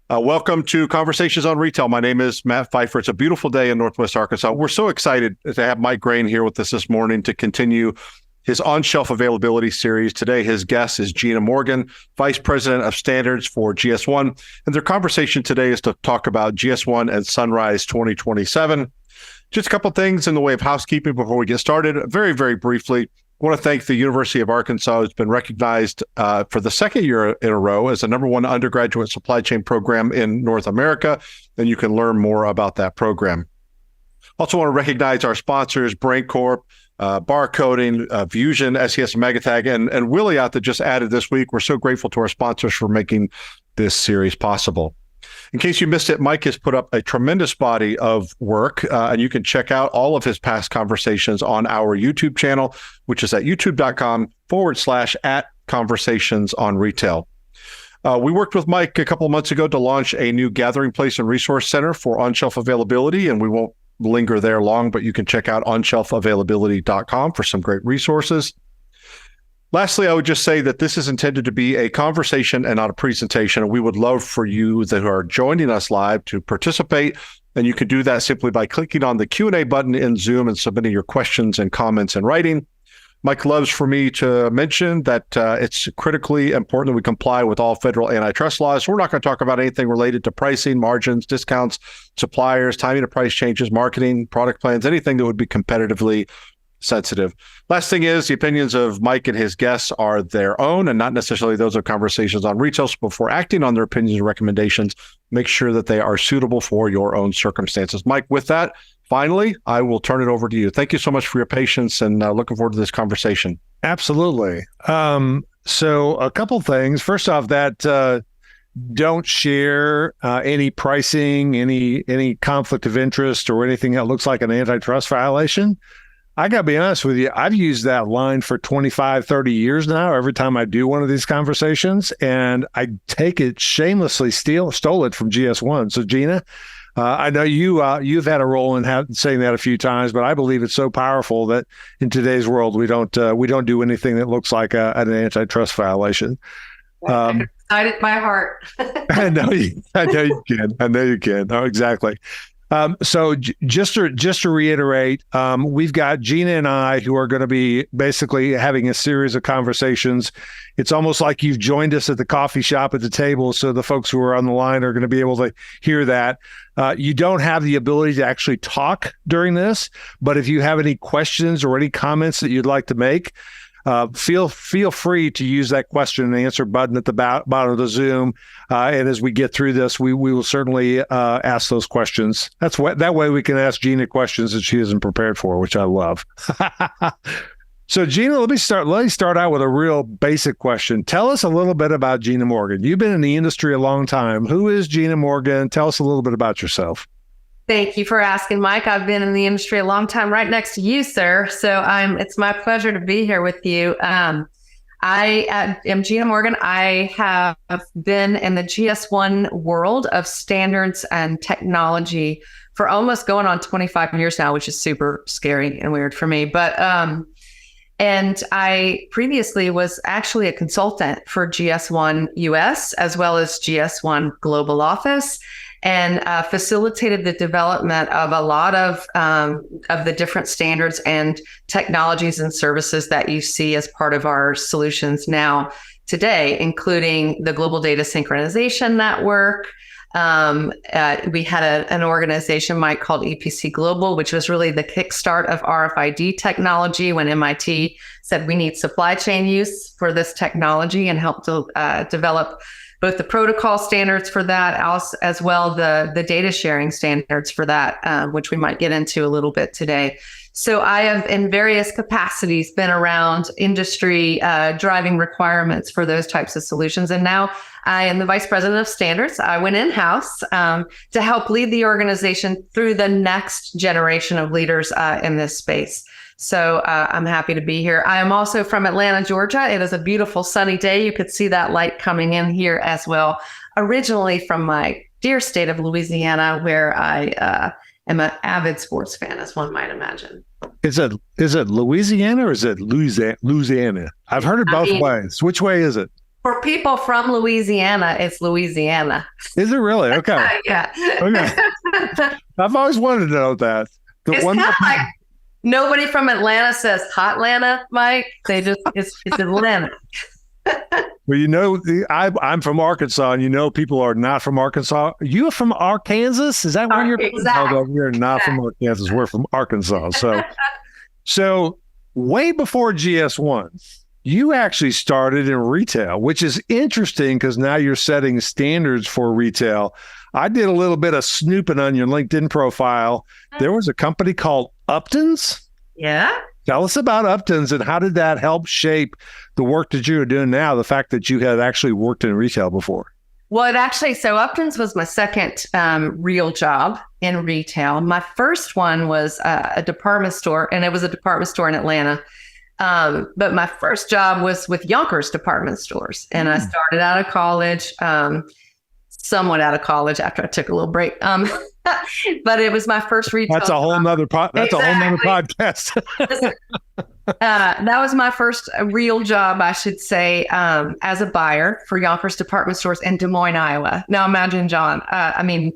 Welcome to Conversations on Retail. My name is Matt Pfeiffer. It's a beautiful day in Northwest Arkansas. We're so excited to have Mike Graen here with us this morning to continue his on-shelf availability series. Today, his guest is Gena Morgan, Vice President of Standards for GS1. And their conversation today is to talk about GS1 and Sunrise 2027. Just a couple things in the way of housekeeping before we get started. Very, very briefly, I want to thank the University of Arkansas, who's been recognized for the second year in a row as the #1 undergraduate supply chain program in North America, and you can learn more about that program. Also want to recognize our sponsors, Brain Corp, Barcoding, Fusion, SES, and Megatag, and Willie out that just added this week. We're so grateful to our sponsors for making this series possible. In case you missed it, Mike has put up a tremendous body of work, and you can check out all of his past conversations on our YouTube channel, which is at youtube.com/@conversationsonretail. We worked with Mike a couple of months ago to launch a new gathering place and resource center for on-shelf availability, and we won't linger there long, but you can check out onshelfavailability.com for some great resources. Lastly, I would just say that this is intended to be a conversation and not a presentation. And we would love for you that are joining us live to participate. And you can do that simply by clicking on the Q&A button in Zoom and submitting your questions and comments in writing. Mike loves for me to mention that it's critically important that we comply with all federal antitrust laws. So we're not going to talk about anything related to pricing, margins, discounts, suppliers, timing of price changes, marketing, product plans, anything that would be competitively sensitive. Last thing is the opinions of Mike and his guests are their own and not necessarily those of Conversations on Retail. So before acting on their opinions and recommendations, make sure that they are suitable for your own circumstances. Mike, with that, finally, I will turn it over to you. Thank you so much for your patience and looking forward to this conversation. Absolutely. So a couple things. First off, that don't share any pricing, any conflict of interest or anything that looks like an antitrust violation. I got to be honest with you, I've used that line for 25, 30 years now, every time I do one of these conversations, and I take it shamelessly stole it from GS1. So Gina, I know you've had a role in saying that a few times, but I believe it's so powerful that in today's world, we don't do anything that looks like an antitrust violation. Excited my heart. I know you can. Oh, exactly. So just to reiterate, we've got Gina and I who are going to be basically having a series of conversations. It's almost like you've joined us at the coffee shop at the table. So the folks who are on the line are going to be able to hear that. You don't have the ability to actually talk during this, but if you have any questions or any comments that you'd like to make, feel free to use that question and answer button at the bottom of the Zoom. And as we get through this, we will certainly ask those questions. That way we can ask Gina questions that she isn't prepared for, which I love. So Gina, let me start out with a real basic question. Tell us a little bit about Gena Morgan. You've been in the industry a long time. Who is Gena Morgan? Tell us a little bit about yourself. Thank you for asking, Mike. I've been in the industry a long time, right next to you, sir. So it's my pleasure to be here with you. I am Gena Morgan. I have been in the GS1 world of standards and technology for almost going on 25 years now, which is super scary and weird for me. But and I previously was actually a consultant for GS1 US as well as GS1 Global Office, and facilitated the development of a lot of the different standards and technologies and services that you see as part of our solutions now today, including the Global Data Synchronization Network. We had an organization, Mike, called EPCIS Global, which was really the kickstart of RFID technology when MIT said we need supply chain use for this technology, and helped to develop both the protocol standards for that, as well the data sharing standards for that, which we might get into a little bit today. So I have, in various capacities, been around industry driving requirements for those types of solutions. And now I am the Vice President of Standards. I went in-house to help lead the organization through the next generation of leaders in this space. So I'm happy to be here. I am also from Atlanta, Georgia. It is a beautiful sunny day. You could see that light coming in here as well. Originally from my dear state of Louisiana, where I am an avid sports fan, as one might imagine. Is it Louisiana or is it Louisiana? I've heard it both ways. Which way is it? For people from Louisiana, it's Louisiana. Is it really? Okay. Yeah. Okay. I've always wanted to know that. It's kind of like nobody from Atlanta says Hotlanta, Mike. They just it's Atlanta. Well, I'm from Arkansas, and people are not from Arkansas. You are from Arkansas? Is that where you're from? Exactly. No, we're not from Arkansas. We're from Arkansas. So way before GS1, you actually started in retail, which is interesting because now you're setting standards for retail. I did a little bit of snooping on your LinkedIn profile. There was a company called Upton's. Yeah. Tell us about Upton's and how did that help shape the work that you are doing now, the fact that you had actually worked in retail before? Well, so Upton's was my second real job in retail. My first one was a department store, and it was a department store in Atlanta. But my first job was with Yonkers department stores. And I started out of college, somewhat out of college after I took a little break. But it was my first retail. That's a whole nother podcast. That was my first real job, I should say, as a buyer for Yonkers department stores in Des Moines, Iowa. Now imagine,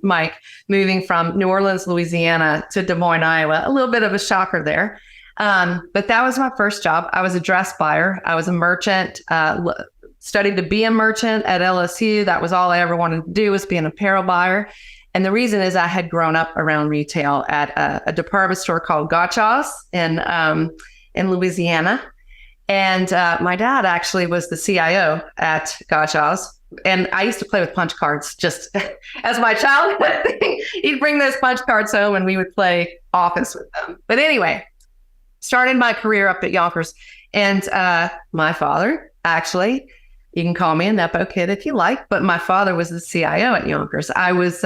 Mike, moving from New Orleans, Louisiana to Des Moines, Iowa. A little bit of a shocker there. But that was my first job. I was a dress buyer. I was a merchant, studied to be a merchant at LSU. That was all I ever wanted to do, was be an apparel buyer. And the reason is I had grown up around retail at a department store called Gotcha's in Louisiana. And my dad actually was the CIO at Gotcha's. And I used to play with punch cards just as my childhood thing. He'd bring those punch cards home and we would play office with them. But anyway, started my career up at Yonkers. And my father, actually, you can call me a Nepo kid if you like, but my father was the CIO at Yonkers. I was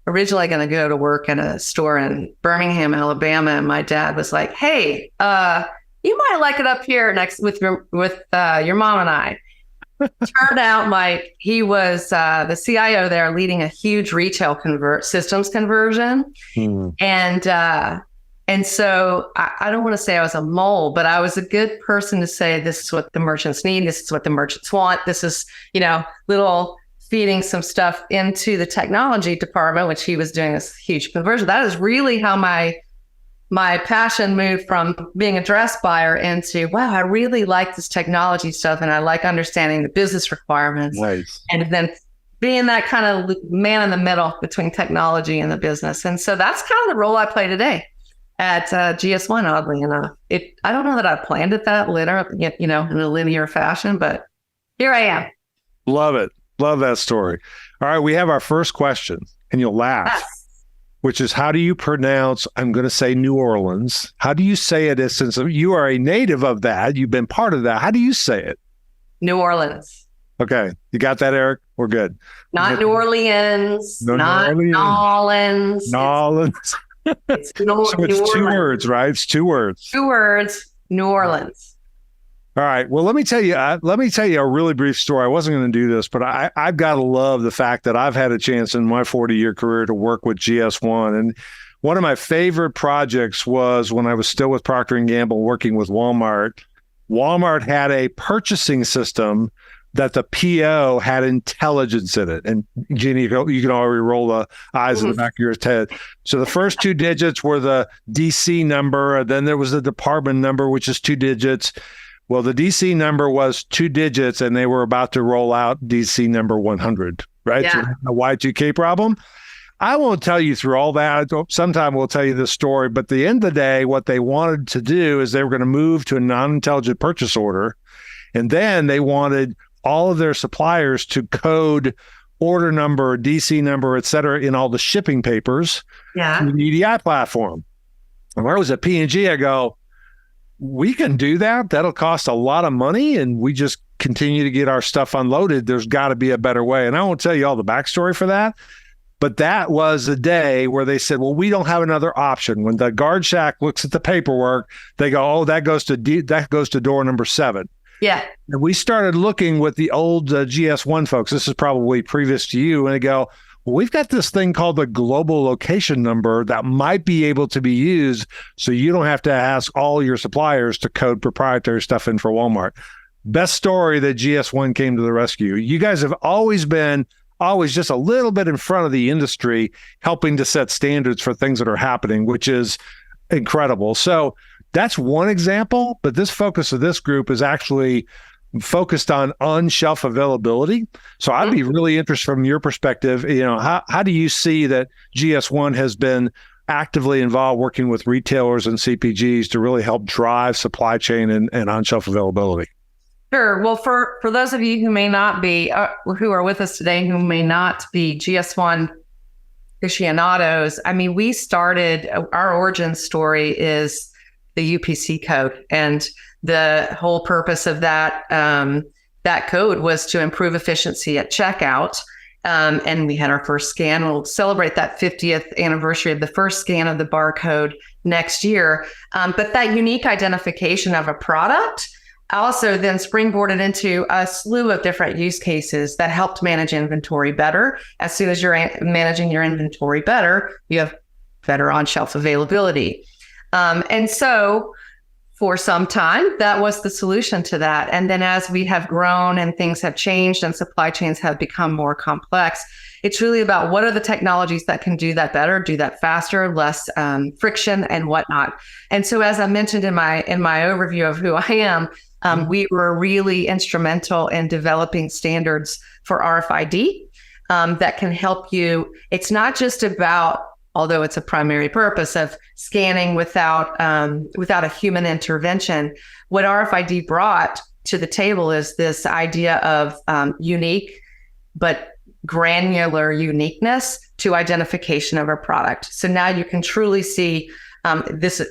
originally going to go to work at a store in Birmingham, Alabama, and my dad was like, "Hey, you might like it up here next with your mom and I." Turned out, he was the CIO there, leading a huge retail systems conversion, and so I don't want to say I was a mole, but I was a good person to say, this is what the merchants need. This is what the merchants want. This is, little feeding some stuff into the technology department, which he was doing this huge conversion. That is really how my passion moved from being a dress buyer into, wow, I really like this technology stuff. And I like understanding the business requirements. Nice. And then being that kind of man in the middle between technology and the business. And so that's kind of the role I play today at GS1, oddly enough. I don't know that I planned it that in a linear fashion, but here I am. Love it. Love that story. All right, we have our first question, and you'll laugh, yes. Which is, how do you pronounce, I'm going to say New Orleans. How do you say it, since you are a native of that, you've been part of that. How do you say it? New Orleans. Okay. You got that, Eric? We're good. Not New Orleans. Not Nolans. Nolans. It's so it's 2 words, right? It's 2 words. 2 words, New Orleans. All right. Well, let me tell you a really brief story. I wasn't going to do this, but I've got to love the fact that I've had a chance in my 40-year career to work with GS1. And one of my favorite projects was when I was still with Procter & Gamble working with Walmart. Walmart had a purchasing system that the PO had intelligence in it. And Gina, you can already roll the eyes in the back of your head. So the first 2 digits were the DC number. Then there was the department number, which is 2 digits. Well, the DC number was 2 digits, and they were about to roll out DC number 100, right? Yeah. So a Y2K problem. I won't tell you through all that. Sometime we'll tell you this story. But at the end of the day, what they wanted to do is they were going to move to a non-intelligent purchase order. And then they wanted all of their suppliers to code order number, DC number, et cetera, in all the shipping papers to the EDI platform. And where I was at P&G, I go, we can do that. That'll cost a lot of money, and we just continue to get our stuff unloaded. There's got to be a better way. And I won't tell you all the backstory for that, but that was a day where they said, well, we don't have another option. When the guard shack looks at the paperwork, they go, oh, that goes to door number 7. Yeah. And we started looking with the old GS1 folks. This is probably previous to you. And they go, we've got this thing called the global location number that might be able to be used so you don't have to ask all your suppliers to code proprietary stuff in for Walmart. Best story that GS1 came to the rescue. You guys have always been just a little bit in front of the industry, helping to set standards for things that are happening, which is incredible. So that's one example, but this focus of this group is actually focused on shelf availability. So I'd be really interested from your perspective, how do you see that GS1 has been actively involved working with retailers and CPGs to really help drive supply chain and on-shelf availability? Sure. Well, for those of you who may not be, who are with us today, who may not be GS1 aficionados, I mean, our origin story is the UPC code, and the whole purpose of that code was to improve efficiency at checkout. And we had our first scan. We'll celebrate that 50th anniversary of the first scan of the barcode next year. But that unique identification of a product also then springboarded into a slew of different use cases that helped manage inventory better. As soon as you're managing your inventory better, you have better on-shelf availability. And so for some time, that was the solution to that. And then as we have grown and things have changed and supply chains have become more complex, it's really about what are the technologies that can do that better, do that faster, less friction and whatnot. And so as I mentioned in my overview of who I am, we were really instrumental in developing standards for RFID that can help you. It's not just about, although it's a primary purpose of scanning without a human intervention. What RFID brought to the table is this idea of unique but granular uniqueness to identification of a product. So now you can truly see this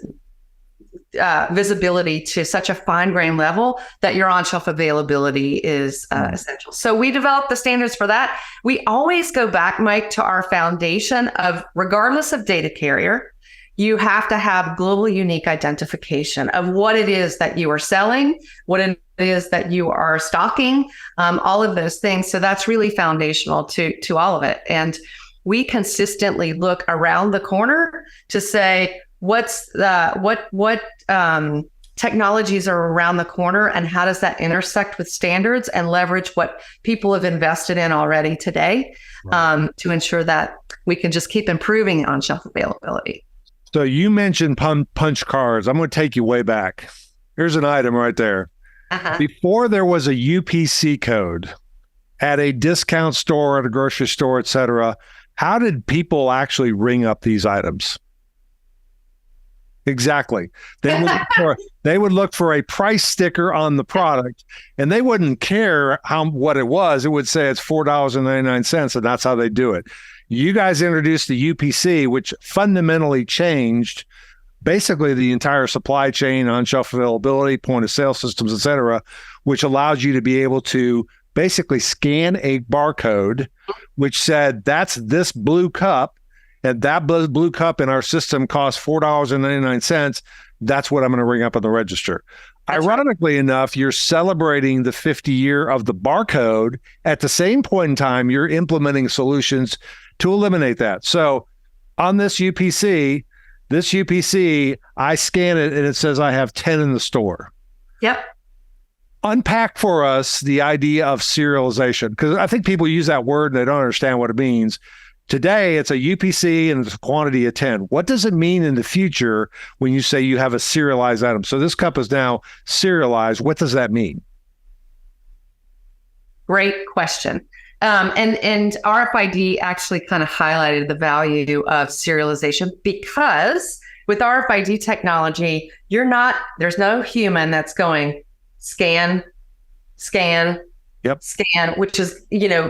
visibility to such a fine grain level that your on-shelf availability is essential. So we developed the standards for that. We always go back, Mike, to our foundation of, regardless of data carrier, you have to have global unique identification of what it is that you are selling, what it is that you are stocking, all of those things. So that's really foundational to all of it. And we consistently look around the corner to say, what technologies are around the corner and how does that intersect with standards and leverage what people have invested in already today, to ensure that we can just keep improving on-shelf availability. So you mentioned punch cards. I'm going to take you way back. Here's an item right there. Before there was a UPC code at a discount store, at a grocery store, et cetera, how did people actually ring up these items? Exactly. They would look for a price sticker on the product, and they wouldn't care what it was. It would say it's $4.99, and that's how they do it. You guys introduced the UPC, which fundamentally changed basically the entire supply chain, on-shelf availability, point of sale systems, et cetera, which allows you to be able to basically scan a barcode, which said that's this blue cup, and that blue cup in our system costs $4.99. That's what I'm going to ring up on the register. That's ironically enough, you're celebrating the 50 year of the barcode. At the same point in time, you're implementing solutions to eliminate that. So on this UPC, I scan it and it says I have 10 in the store. Yep. Unpack for us the idea of serialization, because I think people use that word and they don't understand what it means. Today, it's a UPC and it's a quantity of 10. What does it mean in the future when you say you have a serialized item? So this cup is now serialized. What does that mean? Great question. And RFID actually kind of highlighted the value of serialization, because with RFID technology, there's no human that's going scan, Yep. scan, which is,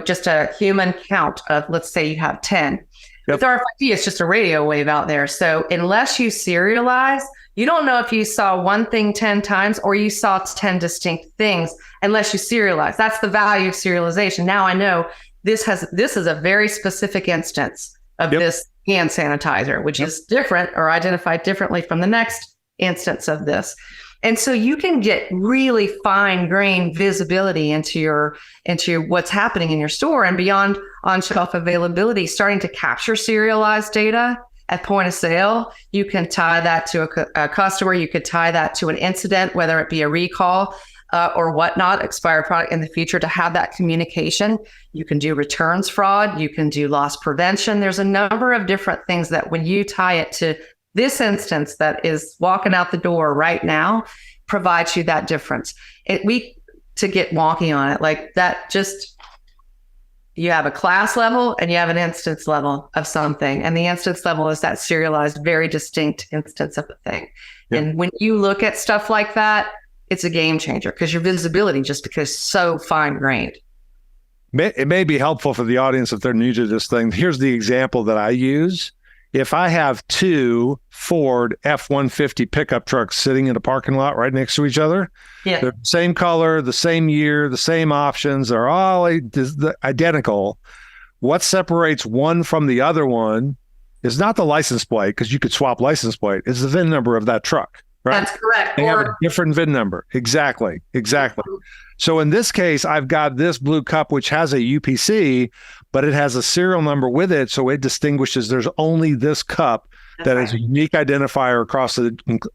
just a human count of, let's say you have 10. Yep. With RFID, it's just a radio wave out there. So unless you serialize, you don't know if you saw one thing 10 times or you saw 10 distinct things unless you serialize. That's the value of serialization. Now I know this is a very specific instance of this hand sanitizer, which is different or identified differently from the next instance of this. And so you can get really fine-grained visibility into what's happening in your store and beyond on-shelf availability, starting to capture serialized data at point of sale. You can tie that to a customer. You could tie that to an incident, whether it be a recall or whatnot, expired product in the future, to have that communication. You can do returns fraud. You can do loss prevention. There's a number of different things that when you tie it to this instance that is walking out the door right now, provides you that difference. To get wonky on it, like that, just you have a class level and you have an instance level of something. And the instance level is that serialized, very distinct instance of the thing. Yep. And when you look at stuff like that, it's a game changer because your visibility just becomes so fine-grained. It may be helpful for the audience if they're new to this thing. Here's the example that I use. If I have two Ford F-150 pickup trucks sitting in a parking lot right next to each other, they're the same color, the same year, the same options, they're all identical. What separates one from the other one is not the license plate, because you could swap license plate. It's the VIN number of that truck, right? That's correct. They have a different VIN number. Exactly. So in this case, I've got this blue cup, which has a UPC, but it has a serial number with it. So it distinguishes there's only this cup that is a unique identifier across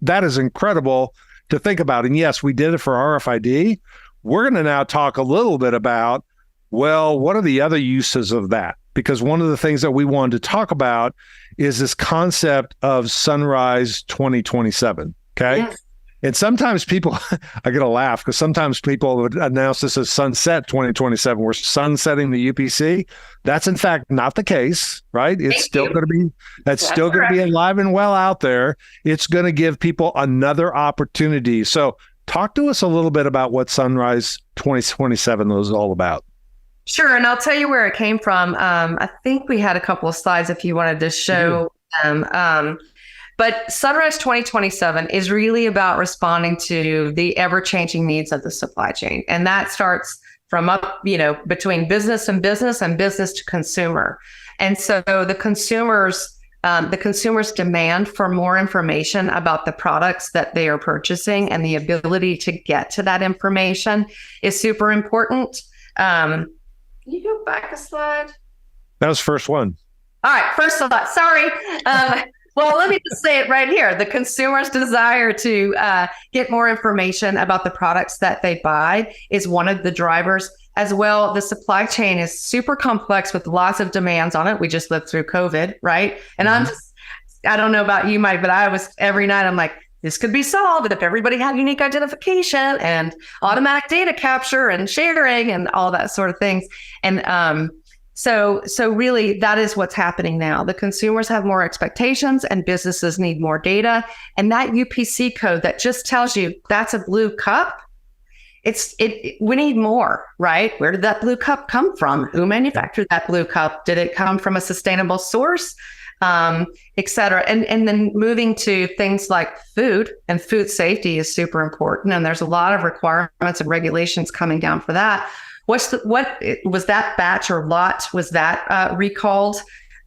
that is incredible to think about. And yes, we did it for RFID. We're going to now talk a little bit about, well, what are the other uses of that? Because one of the things that we wanted to talk about is this concept of Sunrise 2027. Okay. Yes. And sometimes people, I get a laugh because sometimes people would announce this as Sunset 2027. We're sunsetting the UPC. That's in fact not the case, right? It's still going to be, that's still going to be alive and well out there. It's going to give people another opportunity. So talk to us a little bit about what Sunrise 2027 is all about. Sure. And I'll tell you where it came from. I think we had a couple of slides if you wanted to show them. But Sunrise 2027 is really about responding to the ever-changing needs of the supply chain. And that starts from between business and business to consumer. And so the consumers' demand for more information about the products that they are purchasing and the ability to get to that information is super important. Can you go back a slide? That was first one. All right, first slide. Sorry. Well, let me just say it right here. The consumer's desire to get more information about the products that they buy is one of the drivers. As well, the supply chain is super complex with lots of demands on it. We just lived through COVID, right? And I don't know about you, Mike, but every night I'm like, this could be solved if everybody had unique identification and automatic data capture and sharing and all that sort of things. And So really, that is what's happening now. The consumers have more expectations and businesses need more data. And that UPC code that just tells you that's a blue cup, we need more, right? Where did that blue cup come from? Who manufactured that blue cup? Did it come from a sustainable source? Et cetera. And then moving to things like food, and food safety is super important. And there's a lot of requirements and regulations coming down for that. What was that batch or lot? Was that recalled?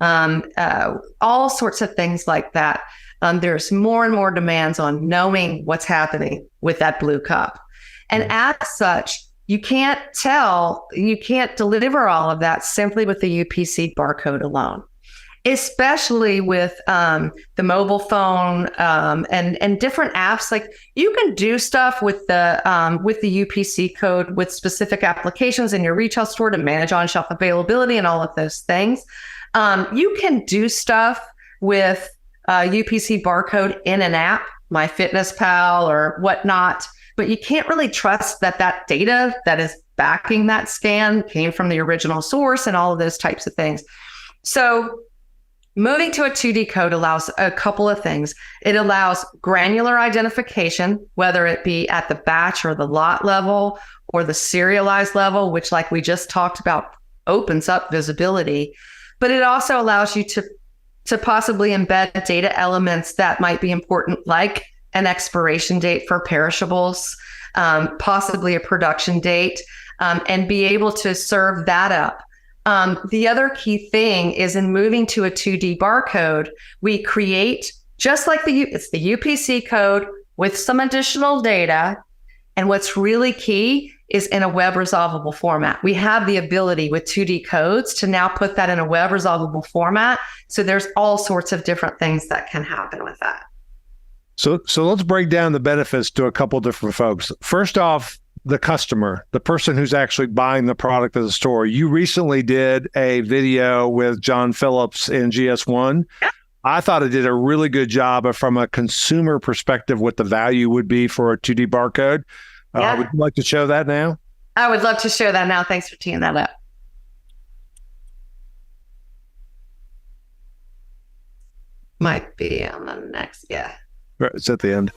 All sorts of things like that. There's more and more demands on knowing what's happening with that blue cup. And as such, you can't deliver all of that simply with the UPC barcode alone, especially with the mobile phone and different apps. Like you can do stuff with the UPC code with specific applications in your retail store to manage on-shelf availability and all of those things. You can do stuff with UPC barcode in an app, MyFitnessPal or whatnot, but you can't really trust that data that is backing that scan came from the original source and all of those types of things. So moving to a 2D code allows a couple of things. It allows granular identification, whether it be at the batch or the lot level or the serialized level, which, like we just talked about, opens up visibility. But it also allows you to possibly embed data elements that might be important, like an expiration date for perishables, possibly a production date, and be able to serve that up. The other key thing is in moving to a 2D barcode, we create, just like it's the UPC code with some additional data. And what's really key is in a web resolvable format. We have the ability with 2D codes to now put that in a web resolvable format. So there's all sorts of different things that can happen with that. So let's break down the benefits to a couple different folks. First off, the customer, the person who's actually buying the product at the store. You recently did a video with John Phillips in GS1. Yeah. I thought it did a really good job of, from a consumer perspective, what the value would be for a 2D barcode. Yeah. Would you like to show that now? I would love to share that now. Thanks for teeing that up. Might be on the next. Yeah. Right, it's at the end.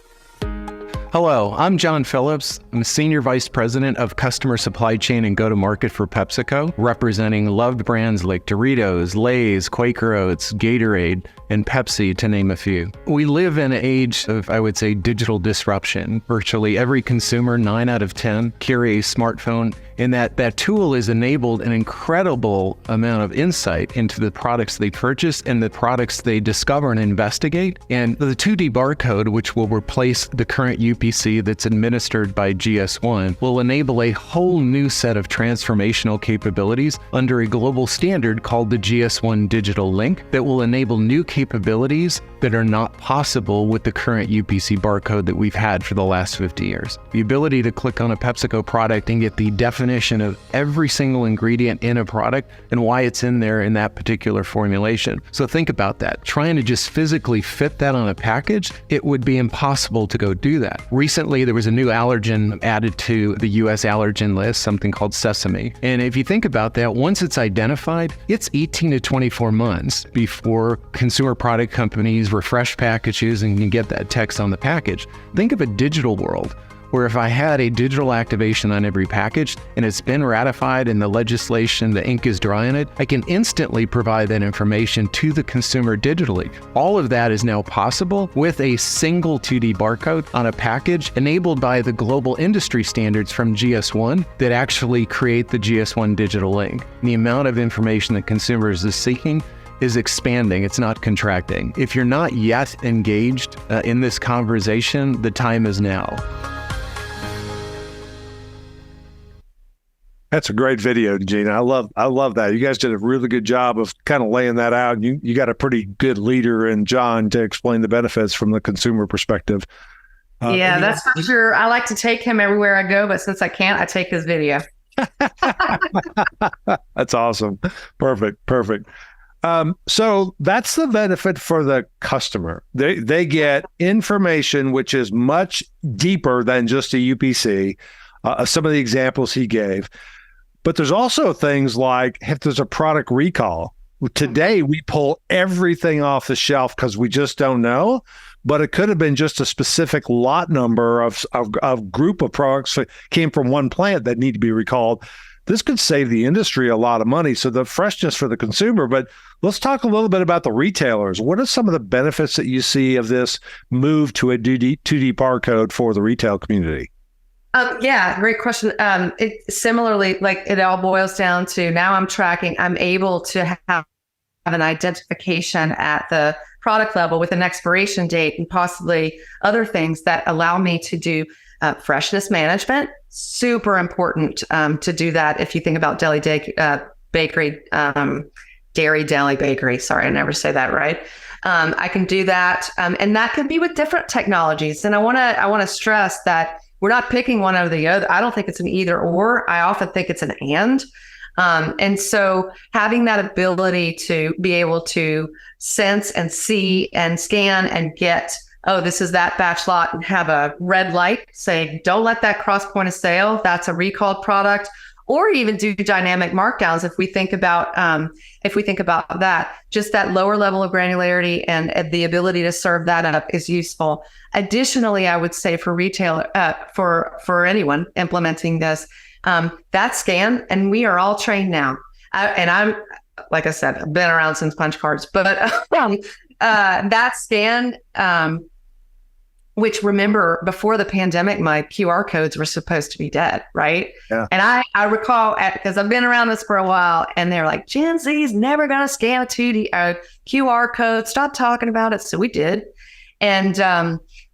Hello, I'm John Phillips. I'm Senior Vice President of Customer Supply Chain and Go-to-Market for PepsiCo, representing loved brands like Doritos, Lay's, Quaker Oats, Gatorade, and Pepsi, to name a few. We live in an age of, I would say, digital disruption. Virtually every consumer, 9 out of 10, carry a smartphone, and that tool has enabled an incredible amount of insight into the products they purchase and the products they discover and investigate. And the 2D barcode, which will replace the current UPC that's administered by GS1, will enable a whole new set of transformational capabilities under a global standard called the GS1 Digital Link that will enable new capabilities that are not possible with the current UPC barcode that we've had for the last 50 years. The ability to click on a PepsiCo product and get the definition of every single ingredient in a product and why it's in there in that particular formulation. So think about that. Trying to just physically fit that on a package, it would be impossible to go do that. Recently, there was a new allergen added to the US allergen list, something called sesame. And if you think about that, once it's identified, it's 18 to 24 months before consumer product companies refresh packages and can get that text on the package. Think of a digital world where if I had a digital activation on every package and it's been ratified in the legislation, the ink is dry on it, I can instantly provide that information to the consumer digitally. All of that is now possible with a single 2D barcode on a package enabled by the global industry standards from GS1 that actually create the GS1 digital link. The amount of information that consumers is seeking is expanding, it's not contracting. If you're not yet engaged in this conversation, the time is now. That's a great video, Gina. I love that. You guys did a really good job of kind of laying that out. You got a pretty good leader in John to explain the benefits from the consumer perspective. Yeah, that's for sure. I like to take him everywhere I go, but since I can't, I take his video. That's awesome. Perfect. So that's the benefit for the customer. They get information which is much deeper than just a UPC. Some of the examples he gave. But there's also things like if there's a product recall. Today, we pull everything off the shelf because we just don't know. But it could have been just a specific lot number of group of products that came from one plant that need to be recalled. This could save the industry a lot of money. So the freshness for the consumer. But let's talk a little bit about the retailers. What are some of the benefits that you see of this move to a 2D barcode for the retail community? Yeah, great question. It similarly, like it all boils down to now I'm able to have an identification at the product level with an expiration date and possibly other things that allow me to do freshness management. Super important to do that. If you think about bakery, dairy deli bakery. Sorry, I never say that right. I can do that. And that can be with different technologies. And I want to stress that we're not picking one over the other. I don't think it's an either or. I often think it's an and. And so having that ability to be able to sense and see and scan and get, oh, this is that batch lot, and have a red light saying, don't let that cross point of sale. That's a recalled product. Or even do dynamic markdowns if we think about that. Just that lower level of granularity and the ability to serve that up is useful. Additionally, I would say for retailer, for anyone implementing this, that scan, and we are all trained now. I'm like I said, I've been around since punch cards, but that scan. Which, remember, before the pandemic, my QR codes were supposed to be dead, right? Yeah. And I recall, because I've been around this for a while, and they're like, Gen Z's never going to scan a 2D QR code. Stop talking about it. So we did. And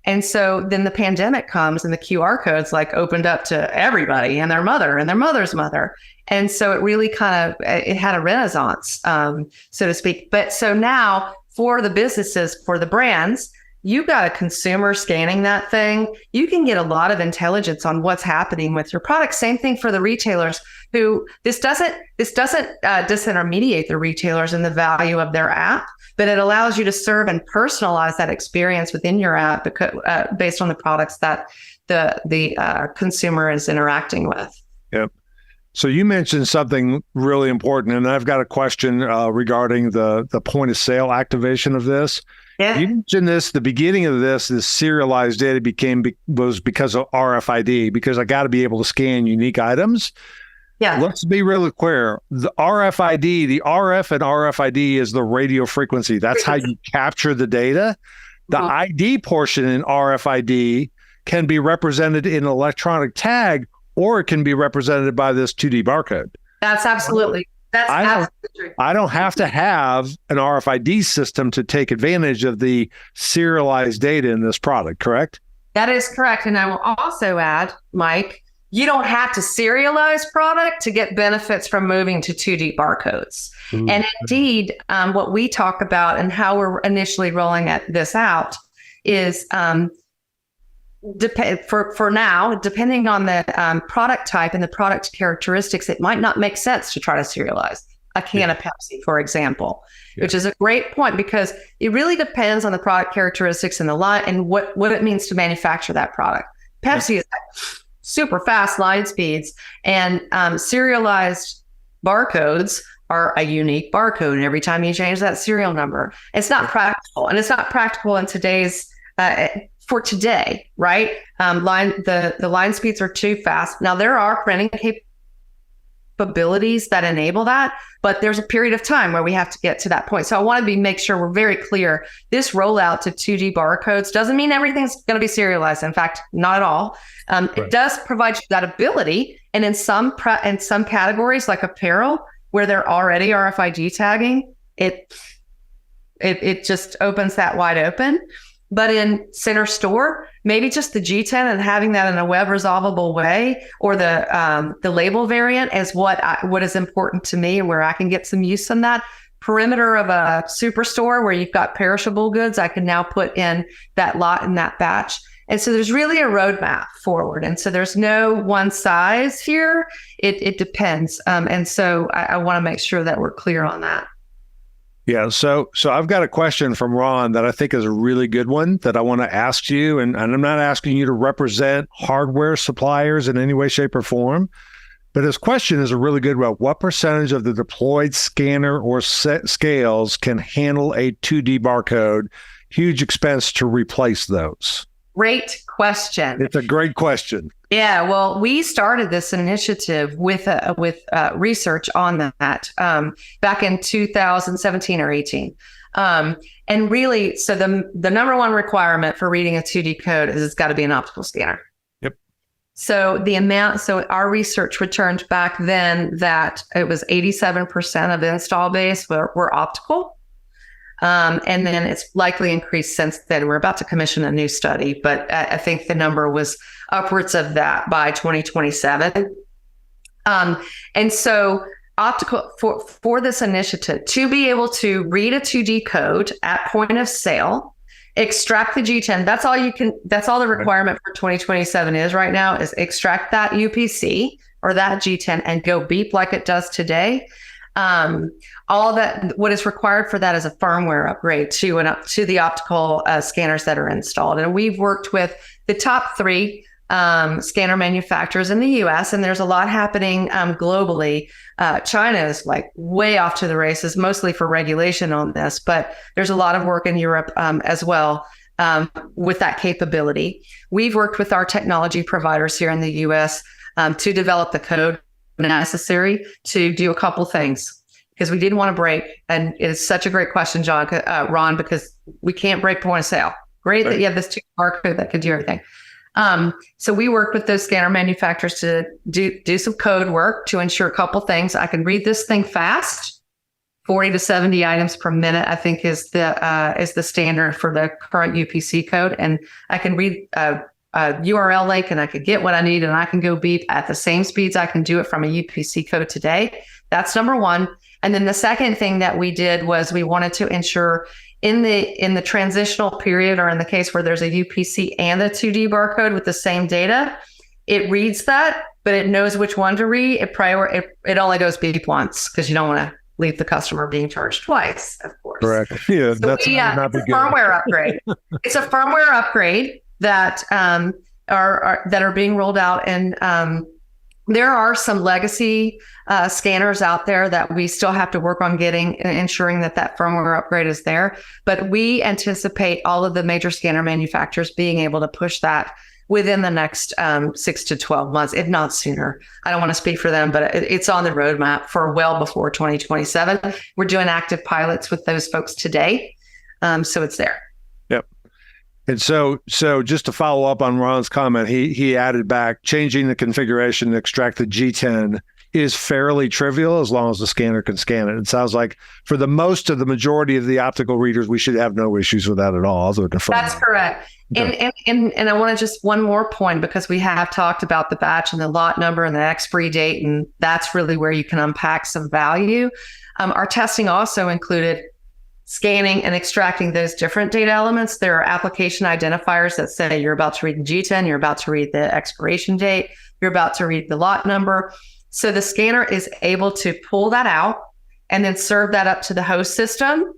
And so then the pandemic comes and the QR codes like opened up to everybody and their mother and their mother's mother. And so it really it had a renaissance, so to speak. But so now for the businesses, for the brands, you've got a consumer scanning that thing. You can get a lot of intelligence on what's happening with your product. Same thing for the retailers who this doesn't disintermediate the retailers in the value of their app, but it allows you to serve and personalize that experience within your app because, based on the products that the consumer is interacting with. Yep. So you mentioned something really important, and I've got a question regarding the point of sale activation of this. Yeah. You mentioned this, the beginning of this serialized data was because of RFID, because I got to be able to scan unique items. Yeah. Let's be really clear. The RFID, the RF and RFID is the radio frequency. That's how you capture the data. The ID portion in RFID can be represented in an electronic tag, or it can be represented by this 2D barcode. That's absolutely. I don't have to have an RFID system to take advantage of the serialized data in this product, correct? That is correct. And I will also add, Mike, you don't have to serialize product to get benefits from moving to 2D barcodes. Ooh. And indeed, what we talk about and how we're initially rolling this out is for now, depending on the product type and the product characteristics, it might not make sense to try to serialize a can of Pepsi, for example, which is a great point because it really depends on the product characteristics and the line and what it means to manufacture that product. Pepsi is super fast line speeds, and serialized barcodes are a unique barcode. And every time you change that serial number, it's not practical, and it's not practical in today's for today, right? The line speeds are too fast. Now there are printing capabilities that enable that, but there's a period of time where we have to get to that point. So I want to make sure we're very clear. This rollout to 2D barcodes doesn't mean everything's going to be serialized. In fact, not at all. Right. It does provide you that ability, and in some categories like apparel, where they're already RFID tagging, it just opens that wide open. But in center store, maybe just the G10 and having that in a web resolvable way, or the label variant is what is important to me and where I can get some use on that. Perimeter of a superstore where you've got perishable goods, I can now put in that lot in that batch. And so there's really a roadmap forward. And so there's no one size here. It depends. And so I want to make sure that we're clear on that. Yeah. So I've got a question from Ron that I think is a really good one that I want to ask you. And I'm not asking you to represent hardware suppliers in any way, shape, or form. But his question is a really good one. What percentage of the deployed scanner or set scales can handle a 2D barcode? Huge expense to replace those. Great question. It's a great question. Yeah, well, we started this initiative with research on that back in 2017 or 18. And really, so the number one requirement for reading a 2D code is it's got to be an optical scanner. Yep. So our research returned back then that it was 87% of the install base were optical. And then it's likely increased since then. We're about to commission a new study, but I think the number was upwards of that by 2027. And so optical for this initiative to be able to read a 2D code at point of sale, extract the G10. That's all the requirement for 2027 is right now is extract that UPC or that G10 and go beep like it does today. All that, what is required for that is a firmware upgrade to the optical scanners that are installed. And we've worked with the top 3 scanner manufacturers in the US, and there's a lot happening globally. China is like way off to the races, mostly for regulation on this, but there's a lot of work in Europe as well with that capability. We've worked with our technology providers here in the US to develop the code necessary to do a couple things, because we didn't want to break. And it's such a great question, Ron, because we can't break point of sale. Great that you have this 2D barcode that could do everything. So we worked with those scanner manufacturers to do some code work to ensure a couple things. I can read this thing fast 40 to 70 items per minute, I think is the standard for the current UPC code. And I can read a URL link and I could get what I need and I can go beep at the same speeds I can do it from a UPC code today. That's number one. And then the second thing that we did was we wanted to ensure in the transitional period, or in the case where there's a UPC and a 2D barcode with the same data, it reads that, but it knows which one to read. It only goes beep once because you don't want to leave the customer being charged twice, of course. Correct. Yeah, So that's not it's a firmware upgrade. It's a firmware upgrade that are being rolled out, and there are some legacy scanners out there that we still have to work on getting and ensuring that firmware upgrade is there. But we anticipate all of the major scanner manufacturers being able to push that within the next 6 to 12 months, if not sooner. I don't want to speak for them, but it's on the roadmap for well before 2027. We're doing active pilots with those folks today. So it's there. Yep. And so just to follow up on Ron's comment, he added back, changing the configuration to extract the G10 is fairly trivial as long as the scanner can scan it. It sounds like for the majority of the optical readers, we should have no issues with that at all. That's correct. Okay. And I want to just one more point, because we have talked about the batch and the lot number and the expiry date, and that's really where you can unpack some value. Our testing also included scanning and extracting those different data elements. There are application identifiers that say you're about to read the G10, you're about to read the expiration date, you're about to read the lot number. So the scanner is able to pull that out and then serve that up to the host system.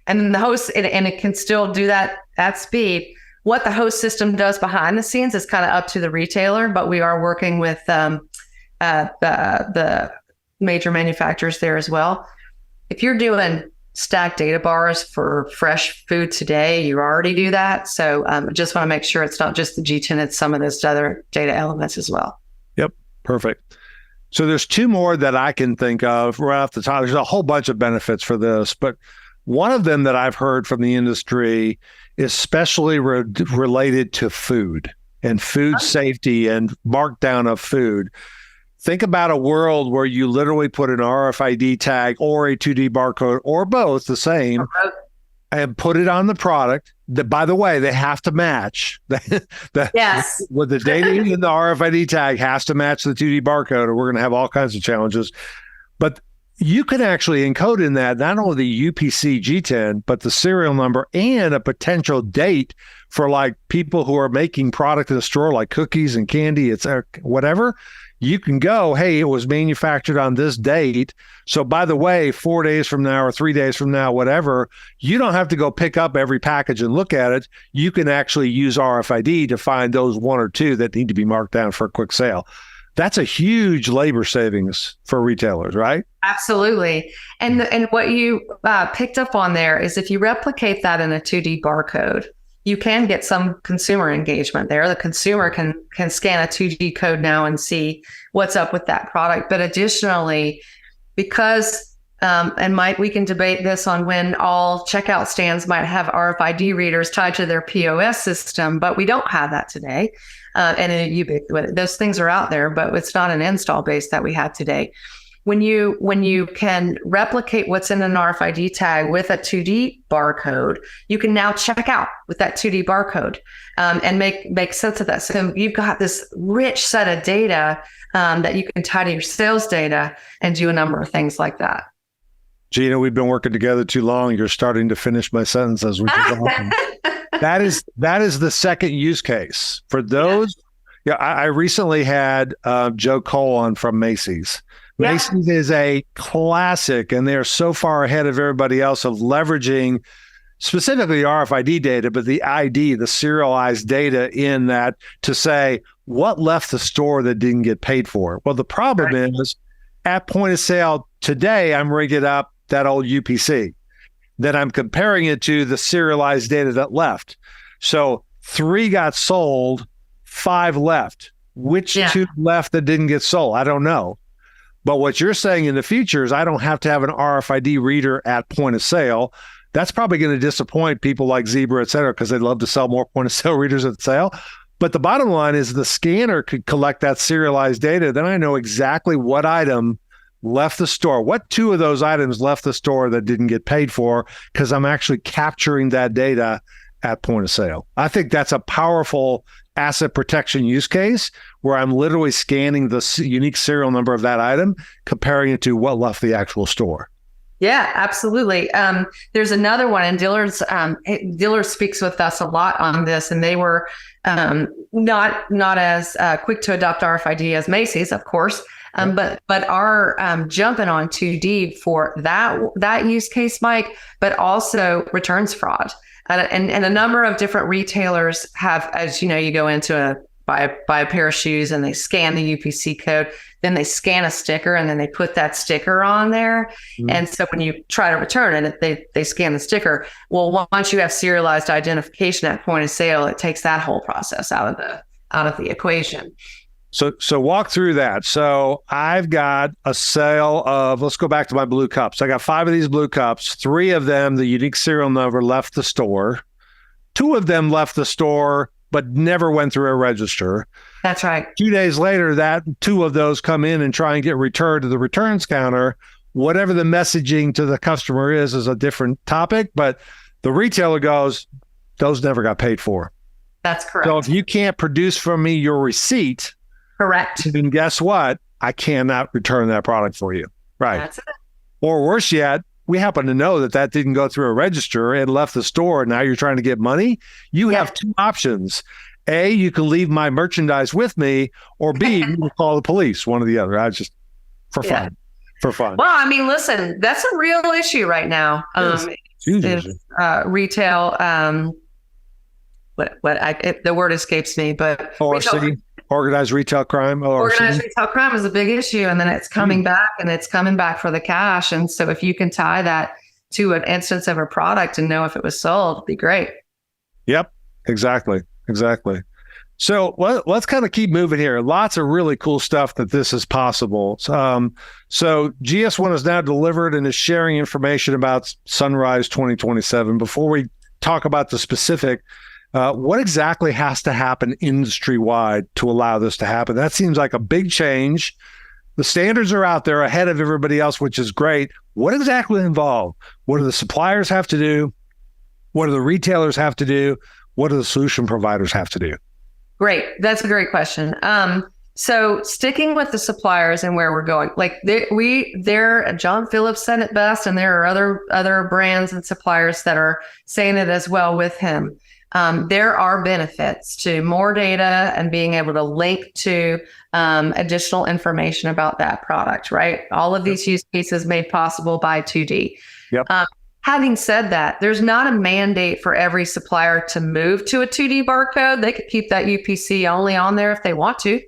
And then the host, and it can still do that at speed. What the host system does behind the scenes is kind of up to the retailer, but we are working with the major manufacturers there as well. If you're doing stacked data bars for fresh food today, you already do that. So just want to make sure it's not just the G10, it's some of those other data elements as well. Yep, perfect. So there's two more that I can think of right off the top. There's a whole bunch of benefits for this, but one of them that I've heard from the industry is especially related to food and food safety and markdown of food. Think about a world where you literally put an RFID tag or a 2D barcode or both the same and put it on the product. That, by the way, they have to match. Yes. With the data in the RFID tag has to match the 2D barcode, or we're going to have all kinds of challenges. But you can actually encode in that not only the UPC G10, but the serial number and a potential date for like people who are making product in the store, like cookies and candy, it's whatever. You can go, hey, it was manufactured on this date. So by the way, 4 days from now or 3 days from now, whatever, you don't have to go pick up every package and look at it. You can actually use RFID to find those one or two that need to be marked down for a quick sale. That's a huge labor savings for retailers, right? Absolutely. And what you picked up on there is if you replicate that in a 2D barcode, you can get some consumer engagement there. The consumer can scan a 2D code now and see what's up with that product. But additionally, because, and Mike, we can debate this on when all checkout stands might have RFID readers tied to their POS system, but we don't have that today. And those things are out there, but it's not an install base that we have today. When you can replicate what's in an RFID tag with a 2D barcode, you can now check out with that 2D barcode and make sense of that. So you've got this rich set of data that you can tie to your sales data and do a number of things like that. Gina, we've been working together too long. You're starting to finish my sentence as we go on. That is the second use case for those. Yeah, I recently had Joe Cole on from Macy's. Yeah. Macy's is a classic, and they're so far ahead of everybody else of leveraging specifically RFID data, but the ID, the serialized data in that to say what left the store that didn't get paid for. Well, the problem is at point of sale today, I'm rigging up that old UPC. Then I'm comparing it to the serialized data that left. So 3 got sold, 5 left. Which 2 left that didn't get sold? I don't know. But what you're saying in the future is I don't have to have an RFID reader at point of sale. That's probably going to disappoint people like Zebra, et cetera, because they'd love to sell more point of sale readers at sale. But the bottom line is the scanner could collect that serialized data. Then I know exactly what item left the store? What 2 of those items left the store that didn't get paid for? Because I'm actually capturing that data at point of sale. I think that's a powerful asset protection use case where I'm literally scanning the unique serial number of that item, comparing it to what left the actual store. Yeah, absolutely. There's another one, and Dillard's speaks with us a lot on this, and they were not as quick to adopt RFID as Macy's, of course, but are jumping on 2D for that use case, Mike, but also returns fraud. And a number of different retailers have, as you know, you go into buy a pair of shoes and they scan the UPC code, then they scan a sticker and then they put that sticker on there. Mm-hmm. And so when you try to return it, they scan the sticker. Well, once you have serialized identification at point of sale, it takes that whole process out of the equation. So walk through that. So I've got a sale of, let's go back to my blue cups. I got 5 of these blue cups. 3 of them, the unique serial number left the store. 2 of them left the store, but never went through a register. That's right. 2 days later, that 2 of those come in and try and get returned to the returns counter. Whatever the messaging to the customer is a different topic, but the retailer goes, those never got paid for. That's correct. So if you can't produce from me your receipt, correct, then guess what? I cannot return that product for you. Right. That's it. Or worse yet, we happen to know that didn't go through a register and left the store. Now you're trying to get money. You have 2 options. A, you can leave my merchandise with me, or B, you can call the police, one or the other. I just, for fun. Well, I mean, listen, that's a real issue right now. Retail, the word escapes me, but organized retail crime. Organized retail crime is a big issue, and then it's coming back, and it's coming back for the cash. And so if you can tie that to an instance of a product and know if it was sold, it'd be great. Yep, exactly. So let's kind of keep moving here. Lots of really cool stuff that this is possible. So GS1 is now delivered and is sharing information about Sunrise 2027. Before we talk about the specific, what exactly has to happen industry-wide to allow this to happen? That seems like a big change. The standards are out there ahead of everybody else, which is great. What exactly involved? What do the suppliers have to do? What do the retailers have to do? What do the solution providers have to do? Great. That's a great question. So sticking with the suppliers and where we're going, like John Phillips said it best, and there are other brands and suppliers that are saying it as well with him. There are benefits to more data and being able to link to additional information about that product, right? All of these use cases made possible by 2D. Yep. Having said that, there's not a mandate for every supplier to move to a 2D barcode. They could keep that UPC only on there if they want to.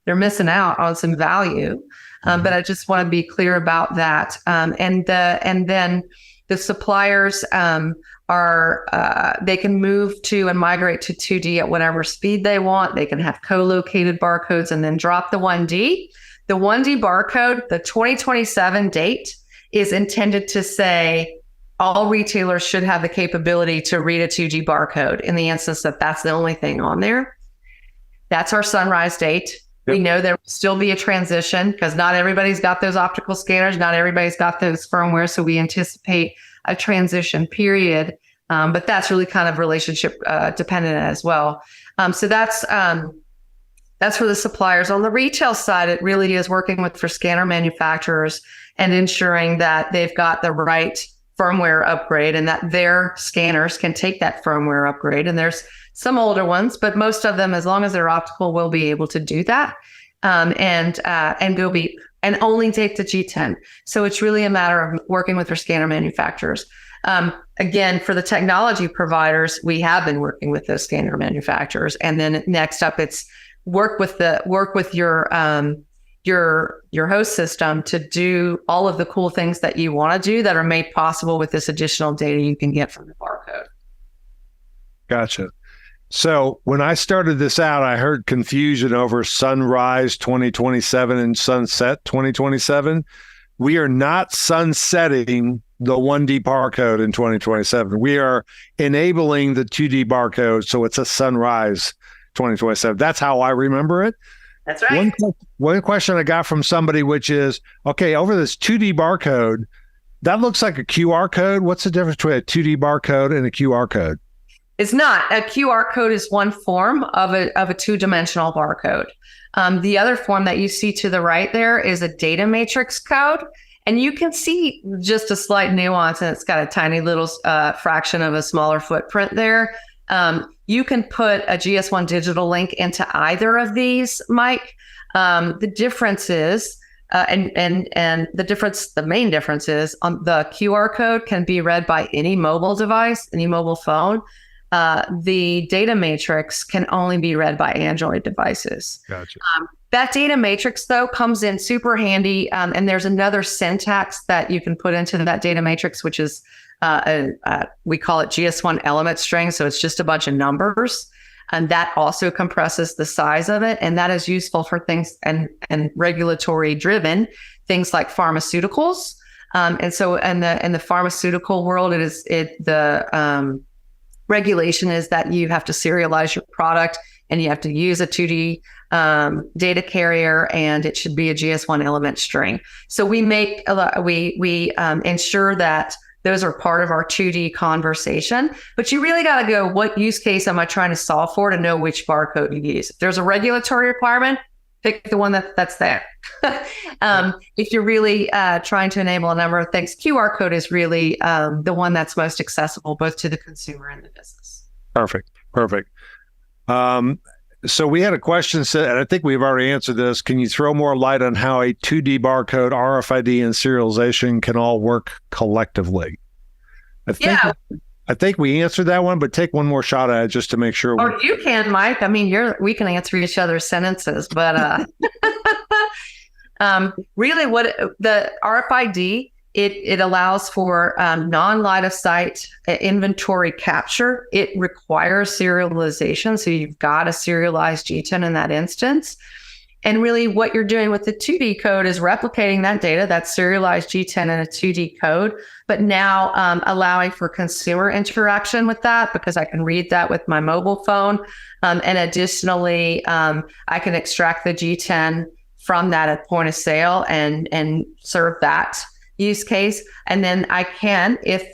They're missing out on some value. But I just want to be clear about that. And then the suppliers they can move to and migrate to 2D at whatever speed they want. They can have co-located barcodes and then drop the 1D. The 1D barcode, the 2027 date, is intended to say all retailers should have the capability to read a 2D barcode in the instance that that's the only thing on there. That's our Sunrise date. Yep. We know there will still be a transition because not everybody's got those optical scanners. Not everybody's got those firmware. So we anticipate a transition period. But that's really kind of relationship dependent as well. So that's for the suppliers. On the retail side, it really is working for scanner manufacturers and ensuring that they've got the right firmware upgrade and that their scanners can take that firmware upgrade. And there's some older ones, but most of them, as long as they're optical, will be able to do that and only take the G10. So it's really a matter of working with their scanner manufacturers. Again, for the technology providers, we have been working with those scanner manufacturers. And then next up, it's work with your host system to do all of the cool things that you want to do that are made possible with this additional data you can get from the barcode. Gotcha. So when I started this out, I heard confusion over Sunrise 2027 and Sunset 2027. We are not sunsetting the 1D barcode in 2027. We are enabling the 2D barcode, so it's a Sunrise 2027. That's how I remember it. That's right. One question I got from somebody, which is, okay, over this 2D barcode, that looks like a QR code. What's the difference between a 2D barcode and a QR code? It's not. A QR code is one form of a two-dimensional barcode. The other form that you see to the right there is a data matrix code. And you can see just a slight nuance, and it's got a tiny little fraction of a smaller footprint there. You can put a GS1 digital link into either of these, Mike. The difference is, the main difference is on the QR code can be read by any mobile device, any mobile phone. The data matrix can only be read by Android devices. Gotcha. That data matrix, though, comes in super handy. And there's another syntax that you can put into that data matrix, which is we call it GS1 element string. So it's just a bunch of numbers. And that also compresses the size of it. And that is useful for things and regulatory driven things like pharmaceuticals. And so in the pharmaceutical world, the regulation is that you have to serialize your product and you have to use a 2D data carrier, and it should be a GS1 element string. So we ensure that those are part of our 2D conversation, but you really got to go, what use case am I trying to solve for to know which barcode you use? If there's a regulatory requirement, pick the one that's there. If you're really trying to enable a number of things, QR code is really the one that's most accessible both to the consumer and the business. Perfect. So we had a question said, and I think we've already answered this. Can you throw more light on how a 2D barcode, RFID, and serialization can all work collectively? I think we answered that one, but take one more shot at it just to make sure. Or you can, Mike. I mean, we can answer each other's sentences, but really what the RFID, it allows for non-line of sight inventory capture. It requires serialization. So you've got a serialized G10 in that instance. And really what you're doing with the 2D code is replicating that data, that serialized G10 in a 2D code, but now allowing for consumer interaction with that, because I can read that with my mobile phone. And additionally, I can extract the G10 from that at point of sale and serve that use case. And then I can, if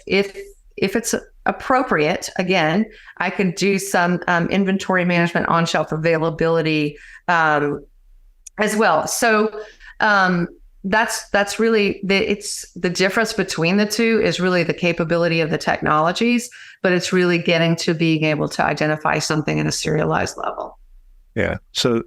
it's appropriate, again, I can do some inventory management, on-shelf availability as well. So that's really the difference between the two is really the capability of the technologies, but it's really getting to being able to identify something at a serialized level. Yeah. So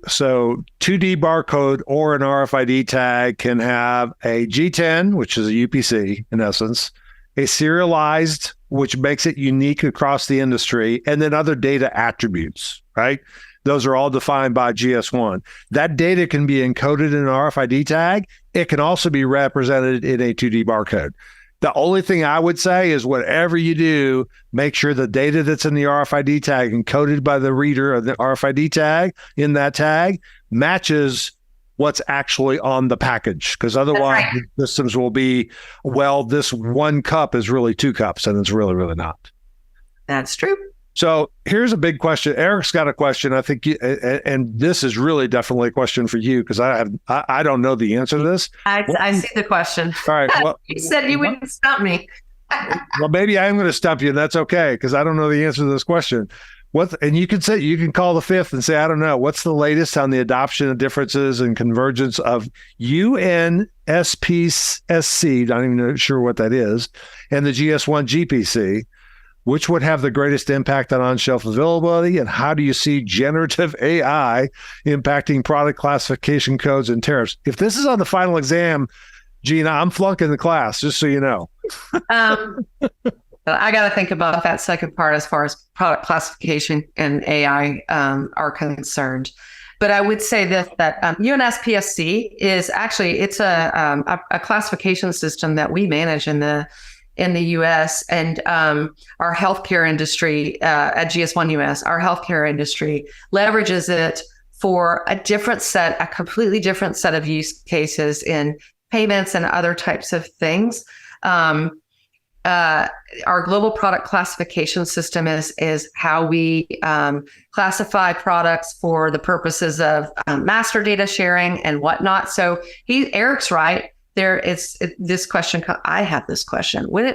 2D barcode or an RFID tag can have a G10, which is a UPC in essence, a serialized, which makes it unique across the industry, and then other data attributes, right? Those are all defined by GS1. That data can be encoded in an RFID tag. It can also be represented in a 2D barcode. The only thing I would say is whatever you do, make sure the data that's in the RFID tag encoded by the reader of the RFID tag in that tag matches what's actually on the package. Because otherwise the systems will be, well, this one cup is really 2 cups, and it's really, really not. That's true. So here's a big question. Eric's got a question. I think, and this is really definitely a question for you because I don't know the answer to this. I see the question. All right. Well, you said you wouldn't stump me. Well, maybe I am going to stump you, and that's okay because I don't know the answer to this question. And you can call the fifth and say, I don't know. What's the latest on the adoption of differences and convergence of UNSPSC? Not even sure what that is, and the GS1 GPC. Which would have the greatest impact on on-shelf availability, and how do you see generative AI impacting product classification codes and tariffs? If this is on the final exam, Gina, I'm flunking the class, just so you know. I got to think about that second part as far as product classification and AI are concerned. But I would say that UNSPSC is actually, it's a classification system that we manage in the US, and our healthcare industry at GS1 US, our healthcare industry leverages it for a completely different set of use cases in payments and other types of things. our global product classification system is how we classify products for the purposes of master data sharing and whatnot. So Eric's right. This question. I have this question. Why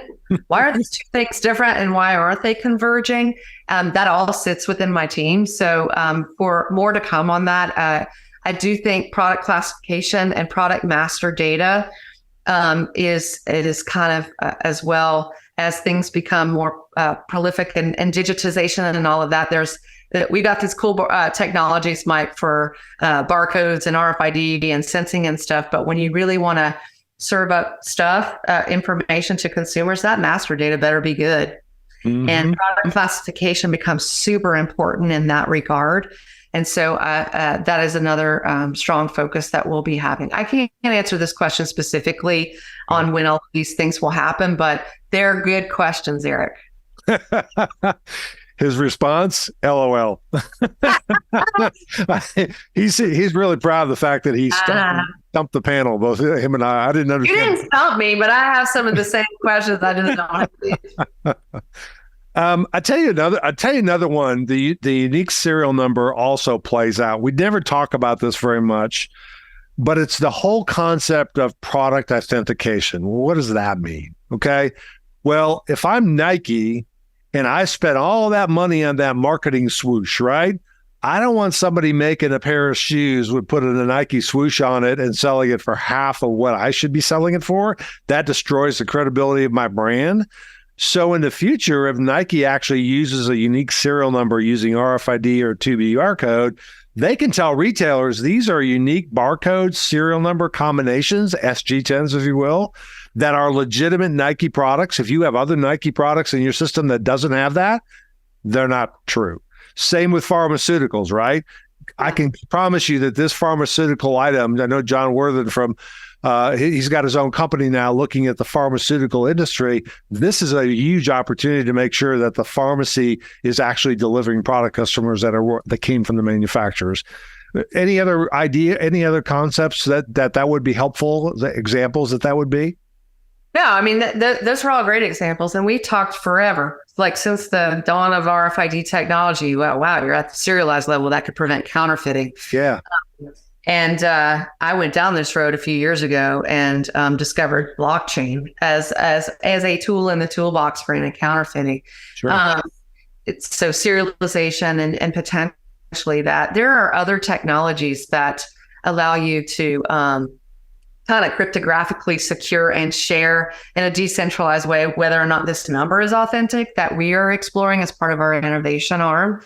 are these two things different, and why aren't they converging? That all sits within my team. So for more to come on that, I do think product classification and product master data is kind of as well as things become more prolific and digitization and all of that. We got these cool technologies, Mike, for barcodes and RFID and sensing and stuff. But when you really want to serve up information to consumers, that master data better be good. Mm-hmm. And product classification becomes super important in that regard. And so that is another strong focus that we'll be having. I can't answer this question specifically on when all these things will happen, but they're good questions, Eric. His response, LOL. He's really proud of the fact that he stumped the panel, both him and I. I didn't understand. You didn't stump me, but I have some of the same questions. I just don't have I tell you another one. The unique serial number also plays out. We never talk about this very much, but it's the whole concept of product authentication. What does that mean? Okay. Well, if I'm Nike and I spent all that money on that marketing swoosh, right? I don't want somebody making a pair of shoes with putting a Nike swoosh on it and selling it for half of what I should be selling it for. That destroys the credibility of my brand. So in the future, if Nike actually uses a unique serial number using RFID or 2BR code, they can tell retailers these are unique barcodes, serial number combinations, SG10s, if you will, that are legitimate Nike products. If you have other Nike products in your system that doesn't have that, they're not true. Same with pharmaceuticals, right? I can promise you that this pharmaceutical item, I know John Worthen from he's got his own company now looking at the pharmaceutical industry. This is a huge opportunity to make sure that the pharmacy is actually delivering product customers that came from the manufacturers. Any other idea, any other concepts that would be helpful, examples that would be? No, I mean, those are all great examples. And we talked forever, like since the dawn of RFID technology. Wow, you're at the serialized level that could prevent counterfeiting. Yeah. And I went down this road a few years ago and discovered blockchain as a tool in the toolbox for anti-counterfeiting. Sure. So serialization and potentially that. There are other technologies that allow you to kind of cryptographically secure and share in a decentralized way whether or not this number is authentic that we are exploring as part of our innovation arm.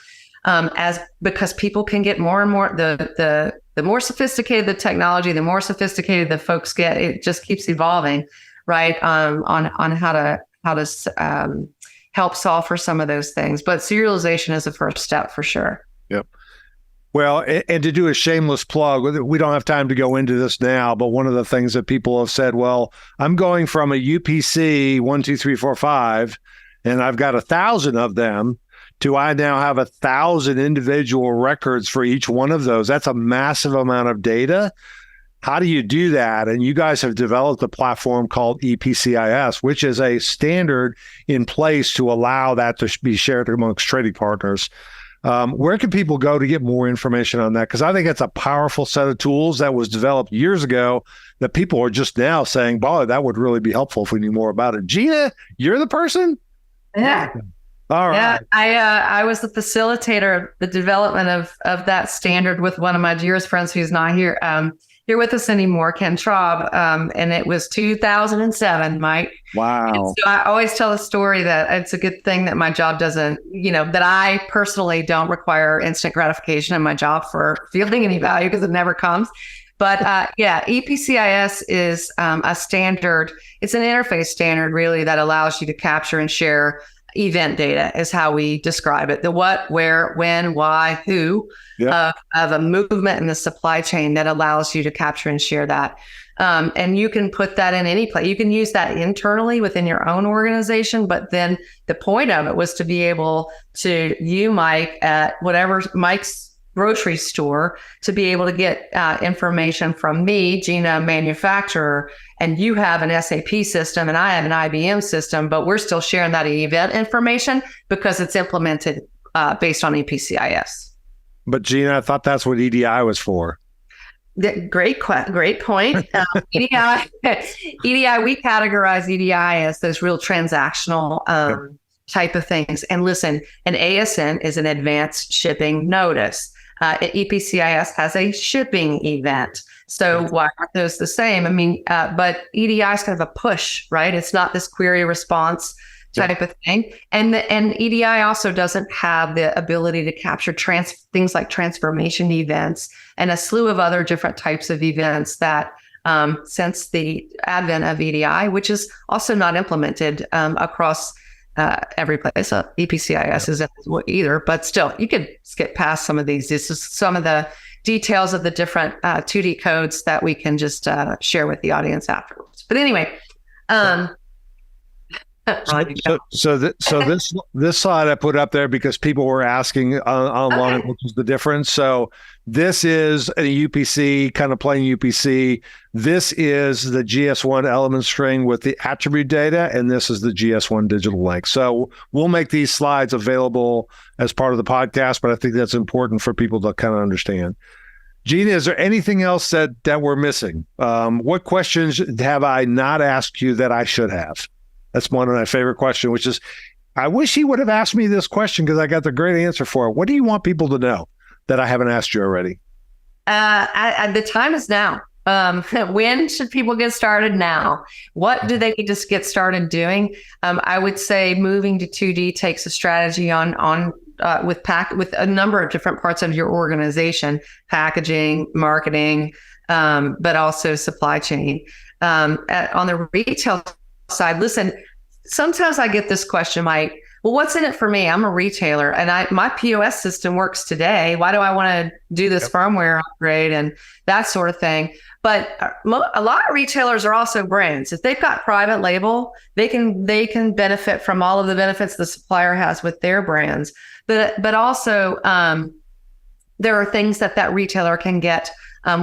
Because people can get more and more, the more sophisticated the technology, the more sophisticated the folks get. It just keeps evolving, right? On how to help solve for some of those things. But serialization is the first step for sure. Yep. Well, and to do a shameless plug, we don't have time to go into this now, but one of the things that people have said, well, I'm going from a UPC 1, 2, 3, 4, 5, and I've got 1,000 of them, to I now have 1,000 individual records for each one of those. That's a massive amount of data. How do you do that? And you guys have developed a platform called EPCIS, which is a standard in place to allow that to be shared amongst trading partners. Where can people go to get more information on that? Because I think it's a powerful set of tools that was developed years ago that people are just now saying, boy, that would really be helpful if we knew more about it. Gina, you're the person? Yeah. All right. Yeah, I was the facilitator of the development of that standard with one of my dearest friends who's not here with us anymore, Ken Traub, and it was 2007, Mike. Wow. And so I always tell the story that it's a good thing that my job doesn't, that I personally don't require instant gratification in my job for fielding any value because it never comes. But EPCIS is a standard. It's an interface standard, really, that allows you to capture and share event data is how we describe it. The what, where, when, why, who of a movement in the supply chain that allows you to capture and share that. And you can put that in any place. You can use that internally within your own organization, but then the point of it was to be able to, Mike, at whatever Mike's grocery store to be able to get information from me, Gina, manufacturer, and you have an SAP system and I have an IBM system, but we're still sharing that event information because it's implemented based on EPCIS. But Gina, I thought that's what EDI was for. Great point. EDI, we categorize EDI as those real transactional type of things. And listen, an ASN is an advanced shipping notice. EPCIS has a shipping event. So why aren't those the same? I mean, but EDI is kind of a push, right? It's not this query response type of thing. And EDI also doesn't have the ability to capture things like transformation events and a slew of other different types of events that since the advent of EDI, which is also not implemented across every place. EPCIS isn't either, but still, you could skip past some of these. This is some of the details of the different 2D codes that we can just share with the audience afterwards. But anyway, So this slide I put up there because people were asking online, which is the difference. So this is a UPC, kind of plain UPC. This is the GS1 element string with the attribute data, and this is the GS1 digital link. So we'll make these slides available as part of the podcast, but I think that's important for people to kind of understand. Gina, is there anything else that we're missing? What questions have I not asked you that I should have? That's one of my favorite questions, which is, I wish he would have asked me this question because I got the great answer for it. What do you want people to know that I haven't asked you already? The time is now. When should people get started? Now. What do they need to get started doing? I would say moving to 2D takes a strategy with a number of different parts of your organization, packaging, marketing, but also supply chain. On the retail side, listen, sometimes I get this question, Mike, well, what's in it for me? I'm a retailer and my POS system works today. Why do I want to do this firmware upgrade and that sort of thing? But a lot of retailers are also brands. If they've got private label, they can benefit from all of the benefits the supplier has with their brands. But also there are things that retailer can get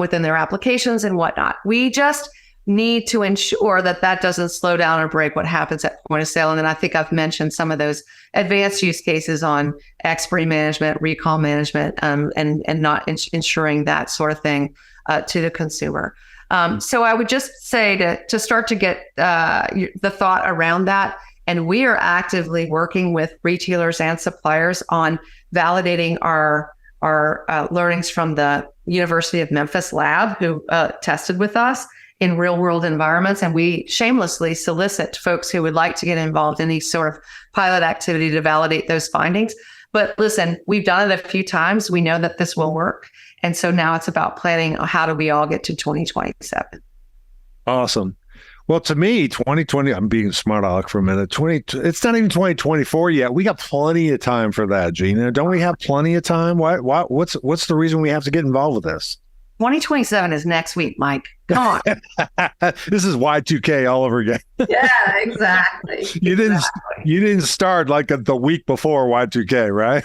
within their applications and whatnot. We just need to ensure that doesn't slow down or break what happens at point of sale. And then I think I've mentioned some of those advanced use cases on expiry management, recall management, and not ensuring that sort of thing to the consumer. So I would just say to start to get the thought around that. And we are actively working with retailers and suppliers on validating our learnings from the University of Memphis lab who tested with us in real world environments. And we shamelessly solicit folks who would like to get involved in any sort of pilot activity to validate those findings. But listen, we've done it a few times. We know that this will work. And so now it's about planning how do we all get to 2027. Awesome. Well, to me, 2020, I'm being smart aleck for a minute. It's not even 2024 yet. We got plenty of time for that, Gina. Don't we have plenty of time? What's the reason we have to get involved with this? 2027 is next week, Mike. Come on. This is Y2K all over again. Yeah, exactly. You didn't start like the week before Y2K, right?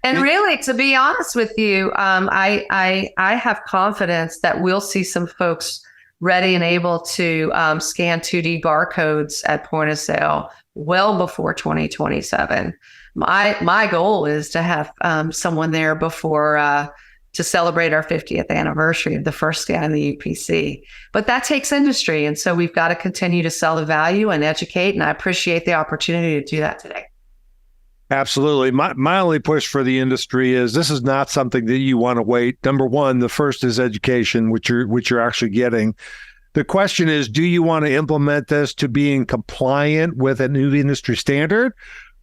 And really, to be honest with you, I have confidence that we'll see some folks ready and able to scan 2D barcodes at point of sale well before 2027. My goal is to have someone there before to celebrate our 50th anniversary of the first scan in the UPC. But that takes industry. And so we've got to continue to sell the value and educate. And I appreciate the opportunity to do that today. Absolutely. My only push for the industry is this is not something that you want to wait. Number one, the first is education, which you're actually getting. The question is, do you want to implement this to being compliant with a new industry standard?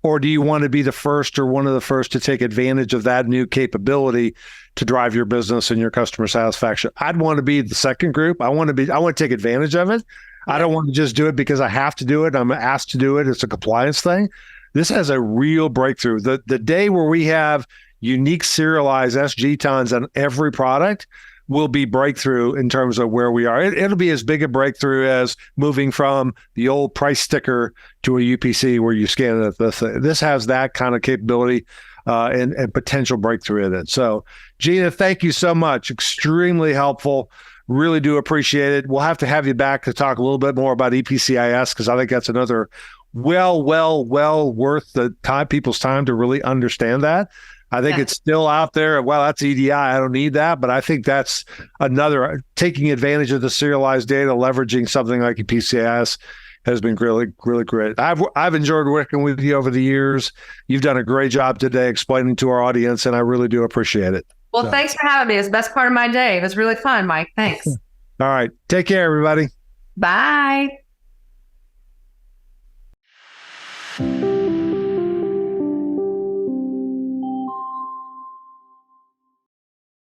Or do you want to be the first or one of the first to take advantage of that new capability to drive your business and your customer satisfaction? I'd want to be the second group. I want to take advantage of it. I don't want to just do it because I have to do it. I'm asked to do it. It's a compliance thing. This has a real breakthrough. The day where we have unique serialized SG tons on every product will be breakthrough in terms of where we are. It'll be as big a breakthrough as moving from the old price sticker to a UPC where you scan it. This has that kind of capability. and potential breakthrough in it. So, Gina, thank you so much. Extremely helpful. Really do appreciate it. We'll have to have you back to talk a little bit more about EPCIS, because I think that's another well worth the time, people's time to really understand that. I think it's still out there. Well, that's EDI. I don't need that. But I think that's another, taking advantage of the serialized data, leveraging something like EPCIS has been really, really great. I've enjoyed working with you over the years. You've done a great job today explaining to our audience, and I really do appreciate it. Well, thanks for having me. It was the best part of my day. It was really fun, Mike. Thanks. All right. Take care, everybody. Bye.